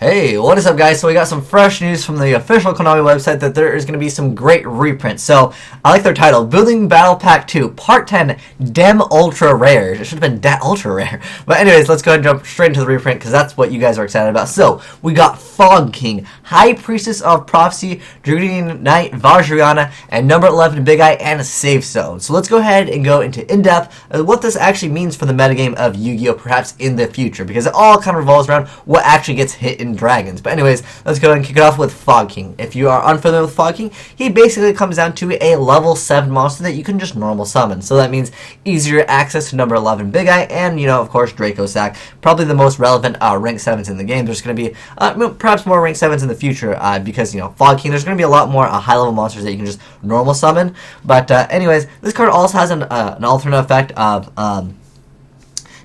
Hey, what is up guys? So we got some fresh news from the official Konami website that there is going to be some great reprints. So, I like their title, Building Battle Pack 2, Part 10, Dem Ultra Rare. It should have been Dat Ultra Rare. But anyways, let's go ahead and jump straight into the reprint because that's what you guys are excited about. So, we got Fog King, High Priestess of Prophecy, Dueling Knight, Vajrayana, and number 11 Big Eye, and a Safe Zone. So let's go ahead and go into in-depth what this actually means for the metagame of Yu-Gi-Oh! Perhaps in the future, because it all kind of revolves around what actually gets hit in Dragons. But anyways, let's go ahead and kick it off with Fog King. If you are unfamiliar with Fog King, he basically comes down to a level 7 monster that you can just normal summon. So that means easier access to number 11 Big Eye, and, of course, Draco Sack. Probably the most relevant rank 7s in the game. There's going to be perhaps more rank 7s in the future because, Fog King, there's going to be a lot more high-level monsters that you can just normal summon. But anyways, this card also has an alternate effect of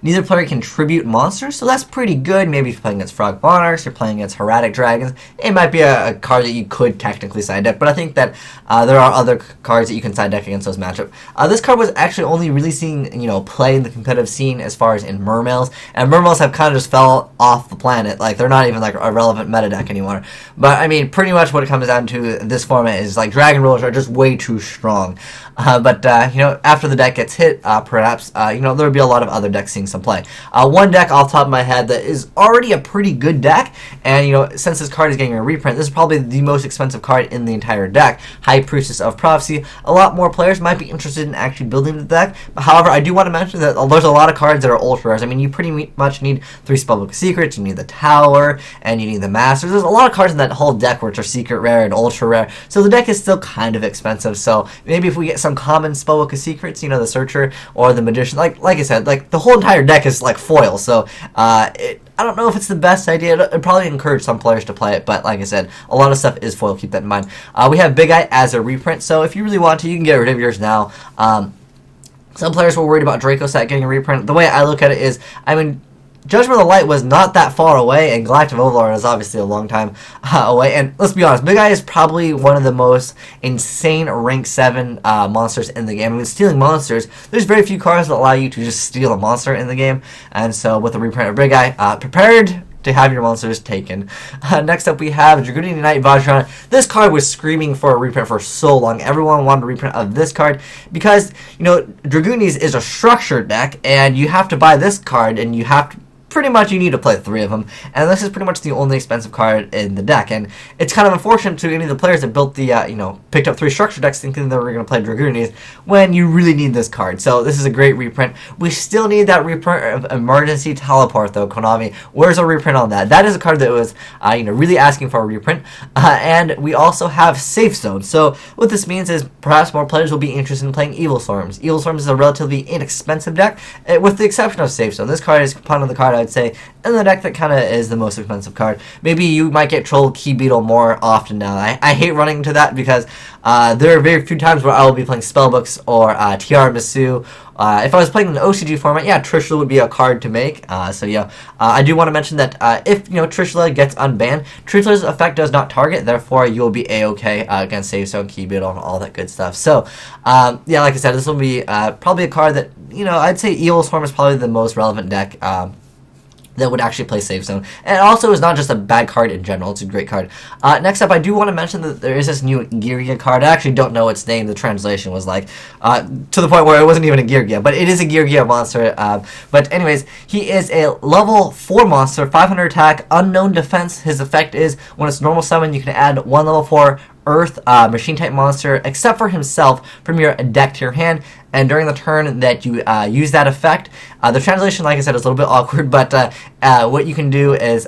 neither player can tribute monsters, so that's pretty good. Maybe if you're playing against Frog Monarchs, you're playing against Hieratic Dragons, it might be a card that you could technically side deck, but I think that there are other cards that you can side deck against those matchups. This card was actually only really seeing, play in the competitive scene as far as in Mermails, and Mermails have kind of just fell off the planet. Like, they're not even like a relevant meta deck anymore. But, I mean, pretty much what it comes down to this format is, like, Dragon Rulers are just way too strong. But after the deck gets hit, perhaps, there'll be a lot of other decks seeing some play. One deck off the top of my head that is already a pretty good deck, and, since this card is getting a reprint, this is probably the most expensive card in the entire deck, High Priestess of Prophecy. A lot more players might be interested in actually building the deck, but however, I do want to mention that there's a lot of cards that are ultra rares. I mean, you pretty much need 3 Spellbook Secrets, you need the Tower, and you need the Masters. There's a lot of cards in that whole deck which are secret rare and ultra rare, so the deck is still kind of expensive. So maybe if we get some common Spellbook of Secrets, the Searcher or the Magician, like I said, like the whole entire deck is like foil. So I don't know if it's the best idea. It'd probably encourage some players to play it, but like I said, a lot of stuff is foil. Keep that in mind. We have Big Eye as a reprint, so if you really want to, you can get rid of yours now. Some players were worried about Draco Sack getting a reprint. The way I look at it is, Judgment of the Light was not that far away, and Galactic Overlord is obviously a long time away. And let's be honest, Big Eye is probably one of the most insane rank 7 monsters in the game. I mean, stealing monsters, there's very few cards that allow you to just steal a monster in the game. And so with the reprint of Big Eye, prepared to have your monsters taken. Next up we have Dragooning Knight Vajrayana. This card was screaming for a reprint for so long. Everyone wanted a reprint of this card because, Dragoonies is a structured deck, and you have to buy this card, and you have to pretty much you need to play 3 of them, and this is pretty much the only expensive card in the deck. And it's kind of unfortunate to any of the players that built the picked up 3 structure decks thinking they were going to play Dragoonies when you really need this card. So this is a great reprint. We still need that reprint of Emergency Teleport though, Konami. Where's a reprint on that? That is a card that was really asking for a reprint. And we also have Safe Zone. So what this means is perhaps more players will be interested in playing Evil Storms. Evil Storms is a relatively inexpensive deck, with the exception of Safe Zone. This card is one of the card I'd say in the deck that kind of is the most expensive card. Maybe you might get Troll Key Beetle more often now. I hate running into that because there are very few times where I will be playing Spellbooks or Tiramisu. If I was playing in the OCG format, yeah, Trishula would be a card to make. So yeah, I do want to mention that if Trishula gets unbanned, Trishula's effect does not target, therefore you'll be a-okay against Safe Zone, Key Beetle, and all that good stuff. So yeah, like I said, this will be probably a card that I'd say Evil Storm is probably the most relevant deck that would actually play Safe Zone. And also is not just a bad card in general, it's a great card. Next up, I do want to mention that there is this new Girgia card. I actually don't know its name. The translation was like, to the point where it wasn't even a Girgia, but it is a Girgia monster. But anyways, he is a level 4 monster, 500 attack, unknown defense. His effect is, when it's normal summon, you can add 1 level 4 Earth machine type monster except for himself from your deck to your hand, and during the turn that you use that effect, the translation, like I said, is a little bit awkward, but what you can do is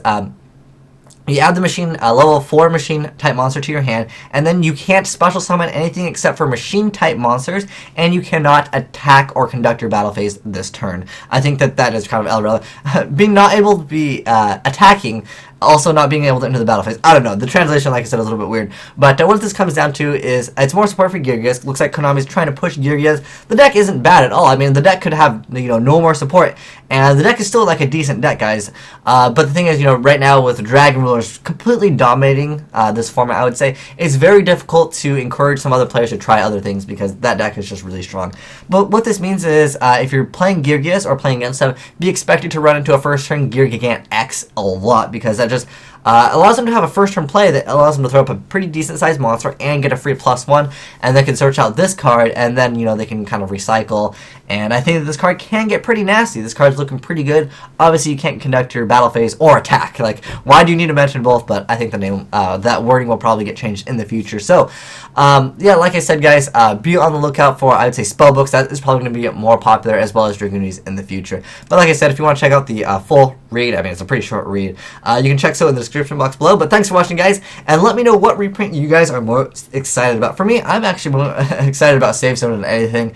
you add the machine, level 4 machine type monster to your hand, and then you can't special summon anything except for machine type monsters, and you cannot attack or conduct your battle phase this turn. I think that is kind of irrelevant. Being not able to be attacking, also not being able to enter the battle phase. I don't know. The translation, like I said, is a little bit weird. But what this comes down to is it's more support for Girgias. Looks like Konami's trying to push Girgias. The deck isn't bad at all. I mean, the deck could have no more support, and the deck is still like a decent deck, guys. But the thing is, right now with Dragon Rulers completely dominating this format, I would say it's very difficult to encourage some other players to try other things because that deck is just really strong. But what this means is if you're playing Girgias or playing against them, be expected to run into a first turn Girgigant X a lot because that just allows them to have a first turn play that allows them to throw up a pretty decent sized monster and get a free +1, and they can search out this card, and then, you know, they can kind of recycle. And I think that this card can get pretty nasty. This card's looking pretty good. Obviously, you can't conduct your battle phase or attack. Like, why do you need to mention both? But I think the name, that wording will probably get changed in the future. So, yeah, like I said, guys, be on the lookout for, I would say, spellbooks. That is probably going to be more popular, as well as Dragoonies in the future. But like I said, if you want to check out the full read, I mean, it's a pretty short read, you can check so in the description box below. But thanks for watching, guys, and let me know what reprint you guys are most excited about. For me, I'm actually more excited about Save Zone than anything,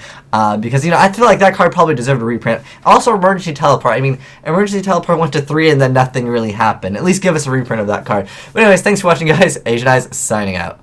because, you know, I feel like that card probably deserved a reprint. Also, Emergency Teleport. I mean, Emergency Teleport went to 3 and then nothing really happened. At least give us a reprint of that card. But anyways, thanks for watching, guys. Asian Eyes signing out.